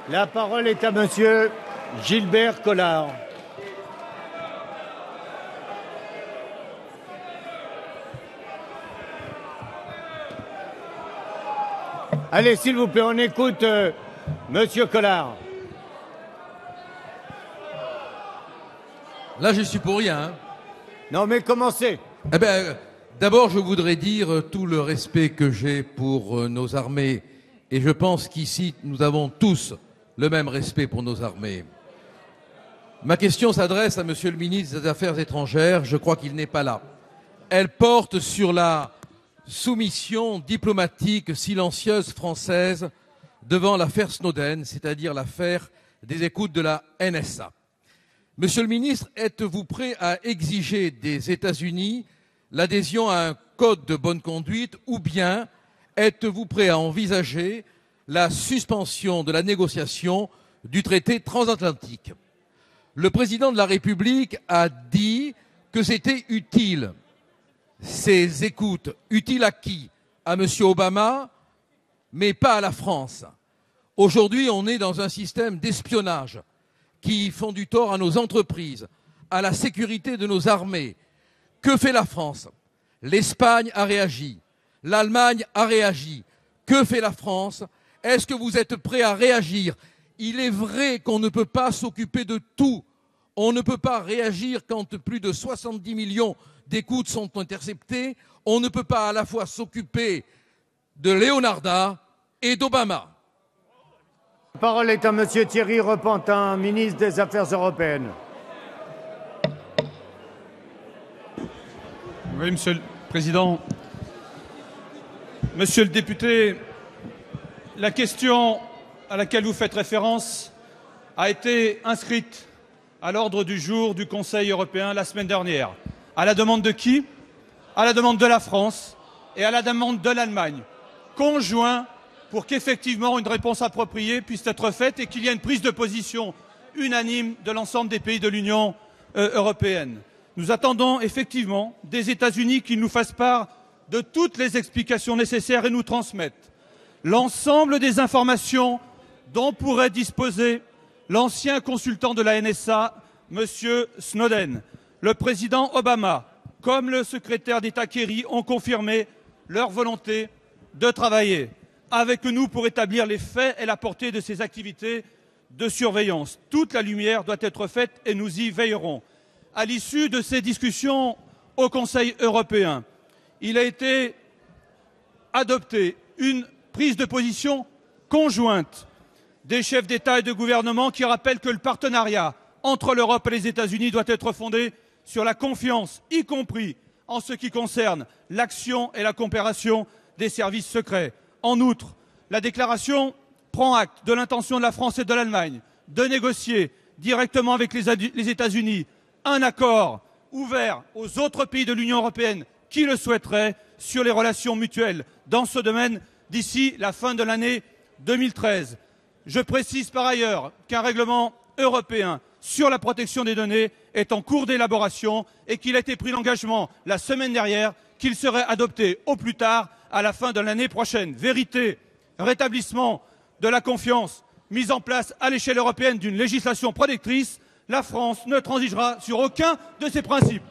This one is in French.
La parole est à monsieur Gilbert Collard. Allez, s'il vous plaît, on écoute monsieur Collard. Là, je suis pour rien. Hein. Non, mais commencez. Eh bien, d'abord, je voudrais dire tout le respect que j'ai pour nos armées. Et je pense qu'ici, nous avons tous le même respect pour nos armées. Ma question s'adresse à monsieur le ministre des Affaires étrangères. Je crois qu'il n'est pas là. Elle porte sur la soumission diplomatique silencieuse française devant l'affaire Snowden, c'est-à-dire l'affaire des écoutes de la NSA. Monsieur le ministre, êtes-vous prêt à exiger des États-Unis l'adhésion à un code de bonne conduite ou bien êtes-vous prêt à envisager la suspension de la négociation du traité transatlantique? Le président de la République a dit que c'était utile. Ces écoutes, utiles à qui? À M. Obama, mais pas à la France. Aujourd'hui, on est dans un système d'espionnage qui font du tort à nos entreprises, à la sécurité de nos armées. Que fait la France? L'Espagne a réagi, l'Allemagne a réagi. Que fait la France? Est-ce que vous êtes prêts à réagir? Il est vrai qu'on ne peut pas s'occuper de tout. On ne peut pas réagir quand plus de 70 millions d'écoutes sont interceptées. On ne peut pas à la fois s'occuper de Leonarda et d'Obama. La parole est à monsieur Thierry Repentin, ministre des Affaires européennes. Oui, Monsieur le Président. Monsieur le député, la question à laquelle vous faites référence a été inscrite à l'ordre du jour du Conseil européen la semaine dernière. À la demande de qui? À la demande de la France et à la demande de l'Allemagne, conjoints pour qu'effectivement une réponse appropriée puisse être faite et qu'il y ait une prise de position unanime de l'ensemble des pays de l'Union européenne. Nous attendons effectivement des États-Unis qu'ils nous fassent part de toutes les explications nécessaires et nous transmettent l'ensemble des informations dont pourrait disposer l'ancien consultant de la NSA, M. Snowden. Le président Obama, comme le secrétaire d'État Kerry, ont confirmé leur volonté de travailler avec nous pour établir les faits et la portée de ces activités de surveillance. Toute la lumière doit être faite et nous y veillerons. À l'issue de ces discussions au Conseil européen, il a été adopté une prise de position conjointe des chefs d'État et de gouvernement qui rappelle que le partenariat entre l'Europe et les États-Unis doit être fondé sur la confiance, y compris en ce qui concerne l'action et la coopération des services secrets. En outre, la déclaration prend acte de l'intention de la France et de l'Allemagne de négocier directement avec les États-Unis un accord ouvert aux autres pays de l'Union européenne qui le souhaiteraient sur les relations mutuelles dans ce domaine d'ici la fin de l'année 2013. Je précise par ailleurs qu'un règlement européen sur la protection des données est en cours d'élaboration et qu'il a été pris l'engagement la semaine dernière qu'il serait adopté au plus tard à la fin de l'année prochaine. Vérité, rétablissement de la confiance, mise en place à l'échelle européenne d'une législation protectrice, la France ne transigera sur aucun de ces principes.